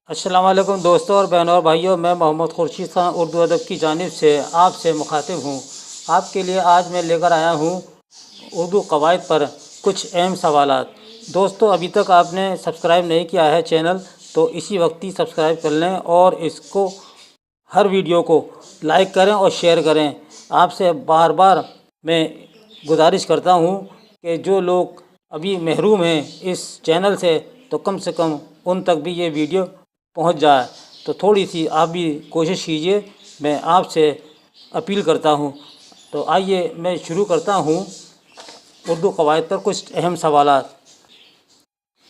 अस्सलाम वालेकुम दोस्तों और बहनों और भाइयों, मैं मोहम्मद खुर्शीद खान उर्दू अदब की जानिब से आपसे मुखातिब हूँ। आपके लिए आज मैं लेकर आया हूँ उर्दू कवायद पर कुछ अहम सवालात। दोस्तों, अभी तक आपने सब्सक्राइब नहीं किया है चैनल, तो इसी वक्त ही सब्सक्राइब कर लें और इसको हर वीडियो को लाइक करें और शेयर करें। आपसे बार बार मैं गुजारिश करता हूँ कि जो लोग अभी महरूम हैं इस चैनल से, तो कम से कम उन तक भी ये वीडियो पहुंच जाए। तो थोड़ी सी आप भी कोशिश कीजिए, मैं आपसे अपील करता हूं। तो आइए मैं शुरू करता हूं उर्दू कवायद पर कुछ अहम सवालात।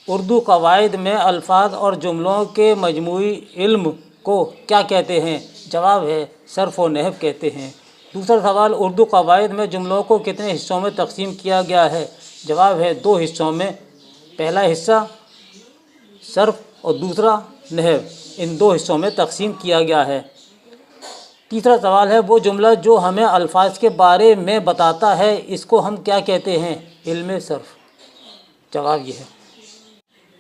उर्दू कवायद में अल्फाज और जुमलों के मजमूई इल्म को क्या कहते हैं? जवाब है सर्फ़ व नहव कहते हैं। दूसरा सवाल, उर्दू कवायद में जुमलों को कितने हिस्सों में तकसीम किया गया है? जवाब है 2 हिस्सों में। पहला हिस्सा सर्फ़ और दूसरा नहव, इन 2 हिस्सों में तकसीम किया गया है। तीसरा सवाल है, वो जुमला जो हमें अल्फाज के बारे में बताता है, इसको हम क्या कहते हैं? इल्म सर्फ़। जवाब ये है।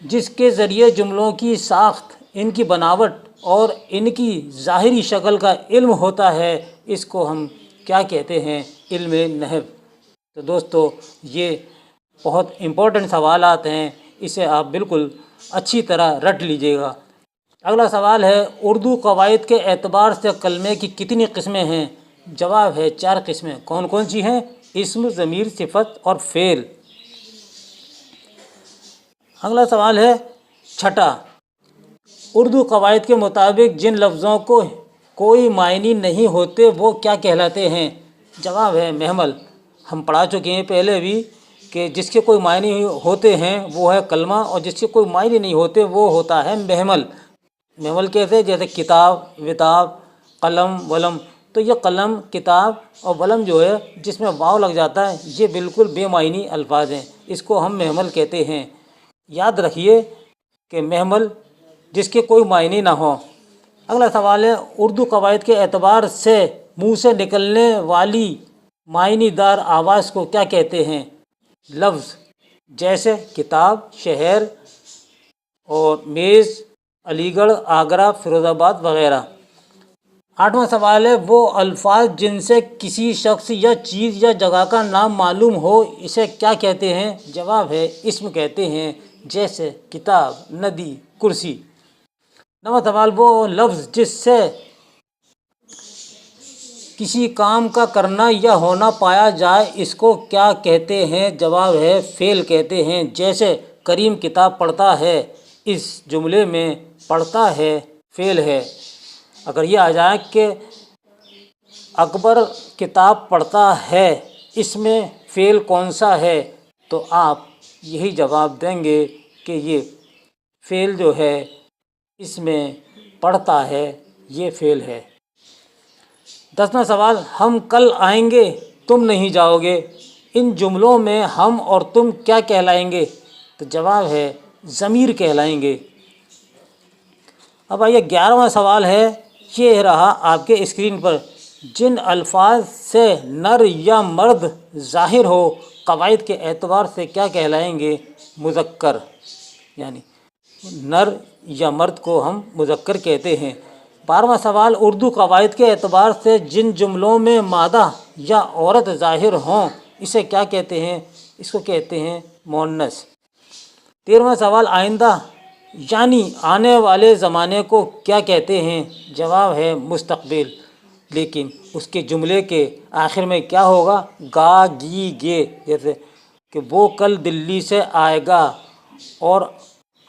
जिसके ज़रिए जुमलों की साख्त, इनकी बनावट और इनकी ज़ाहिरी शक्ल का इल्म होता है, इसको हम क्या कहते हैं? इल्म नहव। तो दोस्तों, ये बहुत इम्पोर्टेंट सवालात हैं, इसे आप बिल्कुल अच्छी तरह रट लीजिएगा। अगला सवाल है, उर्दू कवायद के एतबार से कलमे की कितनी किस्में हैं? जवाब है 4 किस्में। कौन कौन सी हैं? इस्म, ज़मीर, सिफत और फ़ेल। अगला सवाल है छठा, उर्दू कवायद के मुताबिक जिन लफ्ज़ों को कोई मायनी नहीं होते वो क्या कहलाते हैं? जवाब है महमल। हम पढ़ा चुके हैं पहले भी कि जिसके कोई मायने होते हैं वो है कलमा, और जिसके कोई मायने नहीं होते वो होता है महमल। महमल कैसे? जैसे किताब, विताब, कलम, वलम। तो ये कलम, किताब और वलम जो है जिसमें वाव लग जाता है, ये बिल्कुल बेमायनी अल्फाज हैं, इसको हम महमल कहते हैं। याद रखिए कि महमल जिसके कोई मायने ना हो। अगला सवाल है, उर्दू कवायद के एतबार से मुँह से निकलने वाली मायनीदार आवाज़ को क्या कहते हैं? लफ्ज़, जैसे किताब, शहर और मेज़, अलीगढ़, आगरा, फिरोज़ाबाद वग़ैरह। 8वां सवाल है, वो अल्फाज जिनसे किसी शख्स या चीज़ या जगह का नाम मालूम हो, इसे क्या कहते हैं? जवाब है इस्म कहते हैं, जैसे किताब, नदी, कुर्सी। 9वां सवाल, वो लफ्ज़ जिससे किसी काम का करना या होना पाया जाए, इसको क्या कहते हैं? जवाब है फ़ेल कहते हैं, जैसे करीम किताब पढ़ता है, इस जुमले में पढ़ता है फ़ेल है। अगर ये आ जाए कि अकबर किताब पढ़ता है, इसमें फ़ेल कौन सा है, तो आप यही जवाब देंगे कि ये फ़ेल जो है इसमें पढ़ता है, ये फ़ेल है। 10वां सवाल, हम कल आएंगे, तुम नहीं जाओगे, इन जुमलों में हम और तुम क्या कहलाएंगे? तो जवाब है ज़मीर कहलाएंगे। अब आइए 11वां सवाल है, ये रहा आपके स्क्रीन पर। जिन अल्फाज से नर या मर्द ज़ाहिर हो, कवायद के एतबार से क्या कहलाएंगे? मुज़क्कर। यानी नर या मर्द को हम मुज़क्कर कहते हैं। 12वां सवाल, उर्दू कवायद के एतबार से जिन जुमलों में मादा या औरत ज़ाहिर हों, इसे क्या कहते हैं? इसको कहते हैं मुअन्नस। 13वां सवाल, आइंदा यानी आने वाले ज़माने को क्या कहते हैं? जवाब है मुस्तक़बिल। लेकिन उसके जुमले के आखिर में क्या होगा? गा, गी, गे। जैसे कि वो कल दिल्ली से आएगा और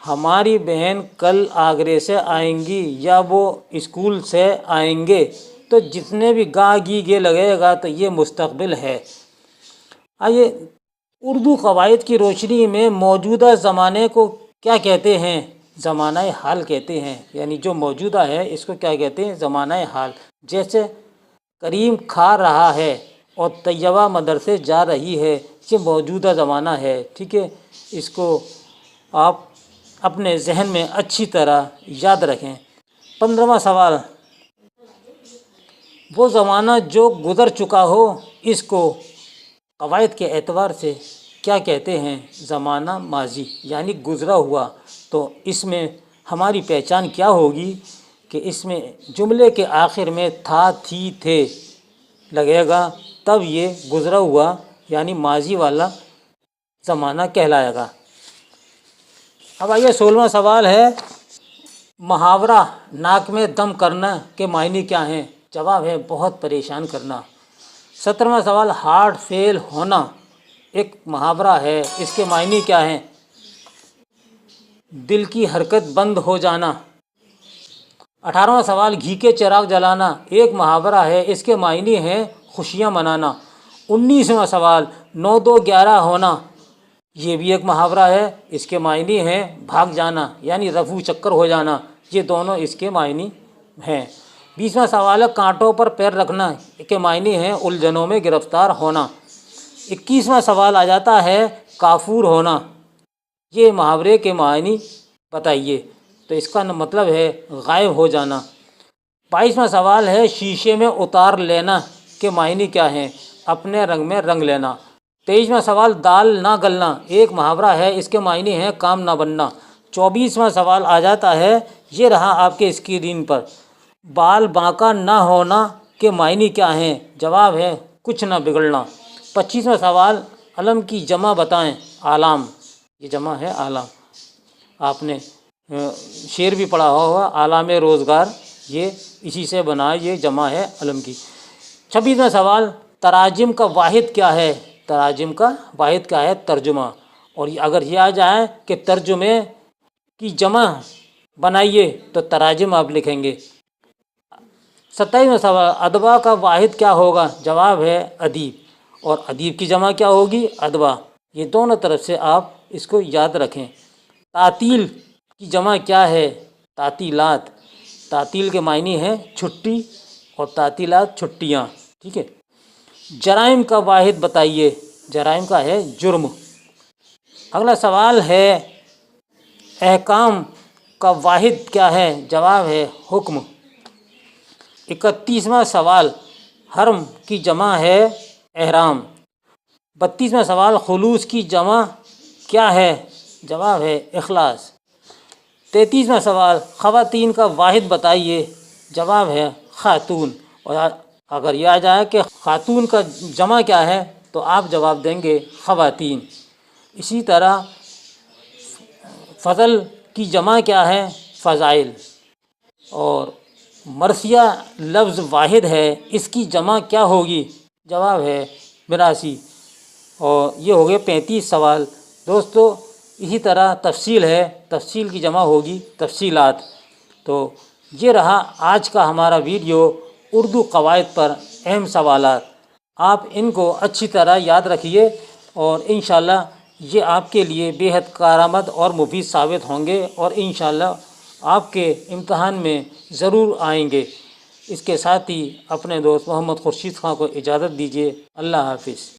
हमारी बहन कल आगरे से आएंगी, या वो स्कूल से आएंगे। तो जितने भी गा, गी, गे लगेगा तो ये मुस्तक़बिल है। आइए, उर्दू कवायद की रोशनी में मौजूदा ज़माने को क्या कहते हैं? ज़माना हाल कहते हैं। यानी जो मौजूदा है इसको क्या कहते हैं? ज़माना हाल। जैसे करीम खा रहा है और तैयबा मदरसे जा रही है, ये मौजूदा ज़माना है। ठीक है, इसको आप अपने जहन में अच्छी तरह याद रखें। 15वां सवाल, वो ज़माना जो गुज़र चुका हो, इसको कवायद के एतबार से क्या कहते हैं? ज़माना माजी, यानी गुज़रा हुआ। तो इसमें ہماری پہچان کیا ہوگی کہ اس میں جملے کے آخر میں تھا، تھی، تھے لگے گا، تب یہ گزرا ہوا یعنی ماضی والا زمانہ کہلائے گا۔ اب آئیے 16واں سوال ہے، محاورہ ناک میں دم کرنا کے معنی کیا ہیں؟ جواب ہے بہت پریشان کرنا۔ 17واں سوال، ہارٹ فیل ہونا ایک محاورہ ہے، اس کے معنی کیا ہیں؟ دل کی حرکت بند ہو جانا۔ 18واں سوال، گھی کے چراغ جلانا ایک محاورہ ہے، اس کے معنی ہیں خوشیاں منانا۔ 19واں سوال، 9 2 11 ہونا، یہ بھی ایک محاورہ ہے، اس کے معنی ہیں بھاگ جانا یعنی رفو چکر ہو جانا، یہ دونوں اس کے معنی ہیں۔ 20واں سوال ہے، کانٹوں پر پیر رکھنا کے معنی ہیں الجھنوں میں گرفتار ہونا۔ 21واں سوال آ جاتا ہے، کافور ہونا، یہ محاورے کے معنی بتائیے، تو اس کا مطلب ہے غائب ہو جانا۔ 22واں سوال ہے، شیشے میں اتار لینا کے معنی کیا ہیں؟ اپنے رنگ میں رنگ لینا۔ 23واں سوال، دال نہ گلنا ایک محاورہ ہے، اس کے معنی ہیں کام نہ بننا۔ 24واں سوال آ جاتا ہے، یہ رہا آپ کے اسکرین پر، بال باںکا نہ ہونا کے معنی کیا ہیں؟ جواب ہے کچھ نہ بگڑنا۔ 25واں سوال، علم کی جمع بتائیں۔ اعلام، یہ جمع ہے اعلام، آپ نے شعر بھی پڑھا ہوگا، اعلام روزگار، یہ اسی سے بنا، یہ جمع ہے علم کی۔ 26واں سوال، تراجم کا واحد کیا ہے؟ تراجم کا واحد کیا ہے؟ ترجمہ، اور اگر یہ آ جائے کہ ترجمے کی جمع بنائیے تو تراجم آپ لکھیں گے۔ 27واں سوال، ادبا کا واحد کیا ہوگا؟ جواب ہے ادیب، اور ادیب کی جمع کیا ہوگی؟ ادبا، یہ دونوں طرف سے آپ اس کو یاد رکھیں۔ تعطیل کی جمع کیا ہے؟ تعطیلات، تعطیل کے معنی ہیں چھٹی اور تعطیلات چھٹیاں، ٹھیک ہے۔ جرائم کا واحد بتائیے۔ جرائم کا ہے جرم۔ اگلا سوال ہے، احکام کا واحد کیا ہے؟ جواب ہے حکم۔ 31واں سوال، حرم کی جمع ہے احرام۔ 32واں سوال، خلوص کی جمع کیا ہے؟ جواب ہے اخلاص۔ 33واں سوال، خواتین کا واحد بتائیے۔ جواب ہے خاتون، اور اگر یہ آ جائے کہ خاتون کا جمع کیا ہے تو آپ جواب دیں گے خواتین۔ اسی طرح فضل کی جمع کیا ہے؟ فضائل۔ اور مرثیہ لفظ واحد ہے، اس کی جمع کیا ہوگی؟ جواب ہے مراثی۔ اور یہ ہو گئے 35 سوال۔ دوستو اسی طرح تفصیل ہے، تفصیل کی جمع ہوگی تفصیلات۔ تو یہ رہا آج کا ہمارا ویڈیو، اردو قواعد پر اہم سوالات، آپ ان کو اچھی طرح یاد رکھیے اور انشاءاللہ یہ آپ کے لیے بے حد کارآمد اور مفید ثابت ہوں گے، اور انشاءاللہ آپ کے امتحان میں ضرور آئیں گے۔ اس کے ساتھ ہی اپنے دوست محمد خورشید خان کو اجازت دیجیے۔ اللہ حافظ۔